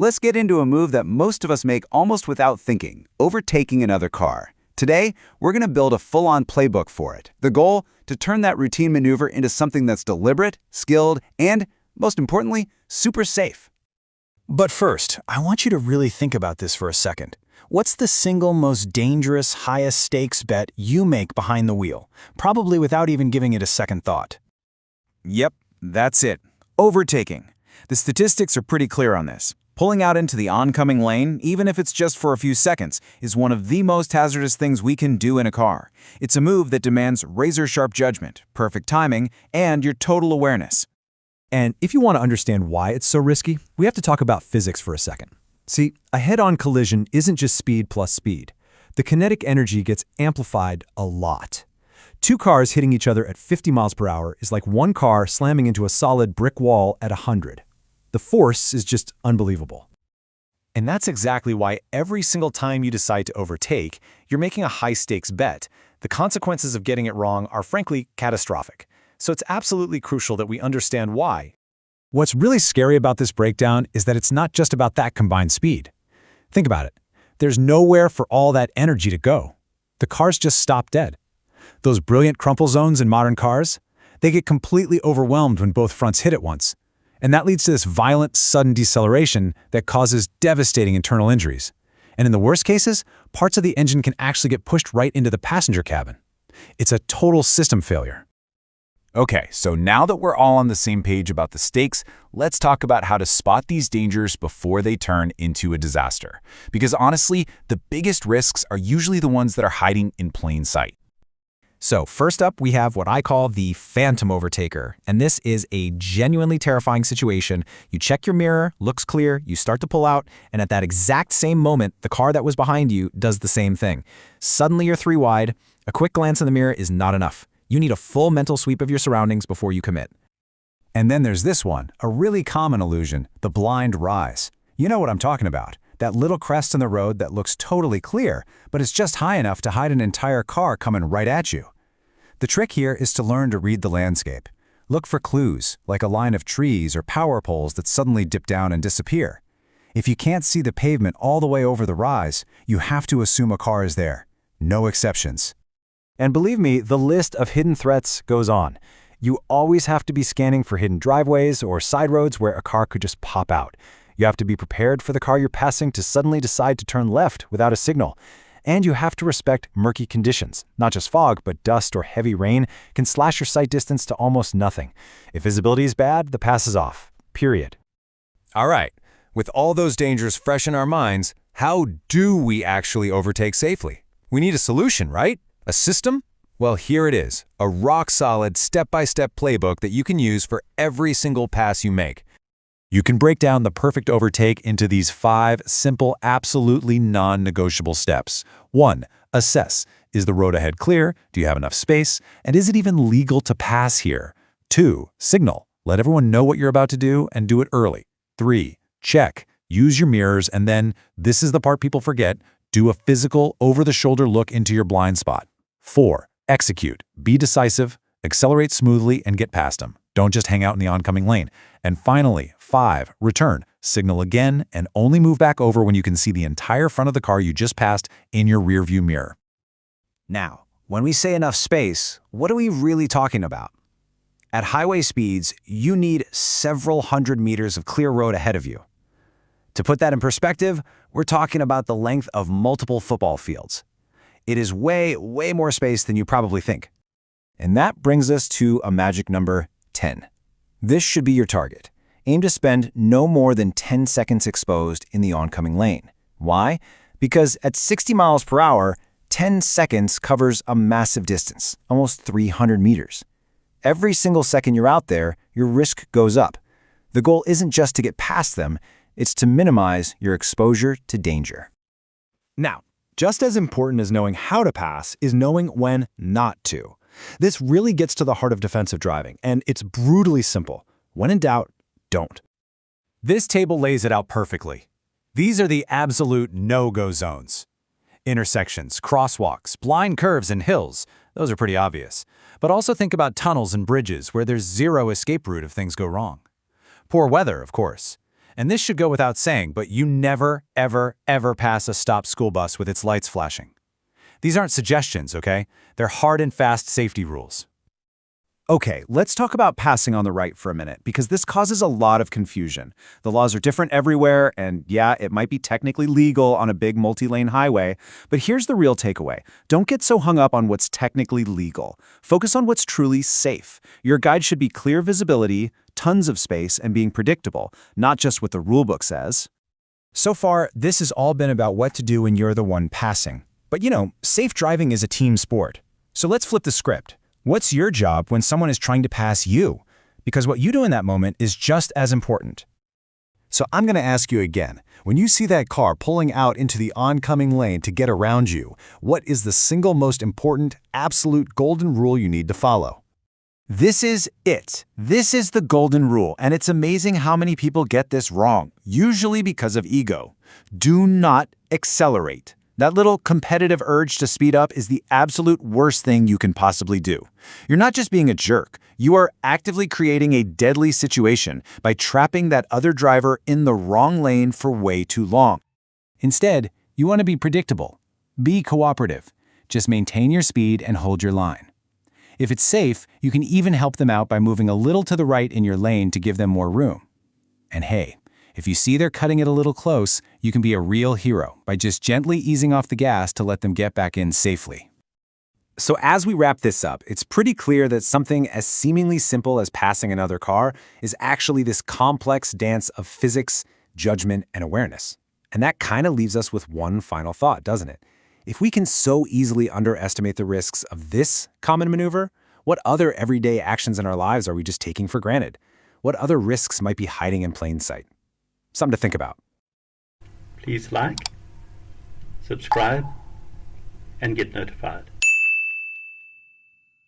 Let's get into a move that most of us make almost without thinking, overtaking another car. Today, we're going to build a full-on playbook for it. The goal? To turn that routine maneuver into something that's deliberate, skilled, and, most importantly, super safe. But first, I want you to really think about this for a second. What's the single most dangerous, highest stakes bet you make behind the wheel? Probably without even giving it a second thought. Yep, that's it. Overtaking. The statistics are pretty clear on this. Pulling out into the oncoming lane, even if it's just for a few seconds, is one of the most hazardous things we can do in a car. It's a move that demands razor-sharp judgment, perfect timing, and your total awareness. And if you want to understand why it's so risky, we have to talk about physics for a second. See, a head-on collision isn't just speed plus speed. The kinetic energy gets amplified a lot. Two cars hitting each other at 50 miles per hour is like one car slamming into a solid brick wall at 100. The force is just unbelievable. And that's exactly why every single time you decide to overtake, you're making a high-stakes bet. The consequences of getting it wrong are frankly catastrophic. So it's absolutely crucial that we understand why. What's really scary about this breakdown is that it's not just about that combined speed. Think about it. There's nowhere for all that energy to go. The cars just stop dead. Those brilliant crumple zones in modern cars, they get completely overwhelmed when both fronts hit at once. And that leads to this violent, sudden deceleration that causes devastating internal injuries. And in the worst cases, parts of the engine can actually get pushed right into the passenger cabin. It's a total system failure. Okay, so now that we're all on the same page about the stakes, let's talk about how to spot these dangers before they turn into a disaster. Because honestly, the biggest risks are usually the ones that are hiding in plain sight. So first up, we have what I call the phantom overtaker. And this is a genuinely terrifying situation. You check your mirror, looks clear, you start to pull out, and at that exact same moment, the car that was behind you does the same thing. Suddenly you're three wide. A quick glance in the mirror is not enough. You need a full mental sweep of your surroundings before you commit. And then there's this one, a really common illusion, the blind rise. You know what I'm talking about. That little crest in the road that looks totally clear, but it's just high enough to hide an entire car coming right at you. The trick here is to learn to read the landscape. Look for clues, like a line of trees or power poles that suddenly dip down and disappear. If you can't see the pavement all the way over the rise, you have to assume a car is there. No exceptions. And believe me, the list of hidden threats goes on. You always have to be scanning for hidden driveways or side roads where a car could just pop out. You have to be prepared for the car you're passing to suddenly decide to turn left without a signal. And you have to respect murky conditions. Not just fog, but dust or heavy rain can slash your sight distance to almost nothing. If visibility is bad, the pass is off. Period. All right, with all those dangers fresh in our minds, how do we actually overtake safely? We need a solution, right? A system? Well, here it is, a rock-solid, step-by-step playbook that you can use for every single pass you make. You can break down the perfect overtake into these 5 simple, absolutely non-negotiable steps. 1. Assess. Is the road ahead clear? Do you have enough space? And is it even legal to pass here? 2. Signal. Let everyone know what you're about to do and do it early. 3. Check. Use your mirrors and then, this is the part people forget, do a physical, over-the-shoulder look into your blind spot. 4. Execute. Be decisive, accelerate smoothly, and get past them. Don't just hang out in the oncoming lane. And finally, 5. Return. Signal again and only move back over when you can see the entire front of the car you just passed in your rearview mirror. Now, when we say enough space, what are we really talking about? At highway speeds, you need several hundred meters of clear road ahead of you. To put that in perspective, we're talking about the length of multiple football fields. It is way, way more space than you probably think. And that brings us to a magic number 10. This should be your target. Aim to spend no more than 10 seconds exposed in the oncoming lane. Why? Because at 60 miles per hour, 10 seconds covers a massive distance, almost 300 meters. Every single second you're out there, your risk goes up. The goal isn't just to get past them, it's to minimize your exposure to danger. Now, just as important as knowing how to pass is knowing when not to. This really gets to the heart of defensive driving, and it's brutally simple. When in doubt, don't. This table lays it out perfectly. These are the absolute no-go zones. Intersections, crosswalks, blind curves, and hills. Those are pretty obvious. But also think about tunnels and bridges where there's zero escape route if things go wrong. Poor weather, of course. And this should go without saying, but you never, ever, ever pass a stopped school bus with its lights flashing. These aren't suggestions, okay? They're hard and fast safety rules. Okay, let's talk about passing on the right for a minute, because this causes a lot of confusion. The laws are different everywhere, and yeah, it might be technically legal on a big multi-lane highway, but here's the real takeaway. Don't get so hung up on what's technically legal. Focus on what's truly safe. Your guide should be clear visibility, tons of space, and being predictable, not just what the rulebook says. So far, this has all been about what to do when you're the one passing. But safe driving is a team sport. So let's flip the script. What's your job when someone is trying to pass you? Because what you do in that moment is just as important. So I'm going to ask you again, when you see that car pulling out into the oncoming lane to get around you, what is the single most important, absolute golden rule you need to follow? This is it. This is the golden rule, and it's amazing how many people get this wrong, usually because of ego. Do not accelerate. That little competitive urge to speed up is the absolute worst thing you can possibly do. You're not just being a jerk. You are actively creating a deadly situation by trapping that other driver in the wrong lane for way too long. Instead, you want to be predictable. Be cooperative. Just maintain your speed and hold your line. If it's safe, you can even help them out by moving a little to the right in your lane to give them more room. And hey, if you see they're cutting it a little close, you can be a real hero by just gently easing off the gas to let them get back in safely. So as we wrap this up, it's pretty clear that something as seemingly simple as passing another car is actually this complex dance of physics, judgment, and awareness. And that kind of leaves us with one final thought, doesn't it? If we can so easily underestimate the risks of this common maneuver, what other everyday actions in our lives are we just taking for granted? What other risks might be hiding in plain sight? Something to think about. Please like, subscribe, and get notified.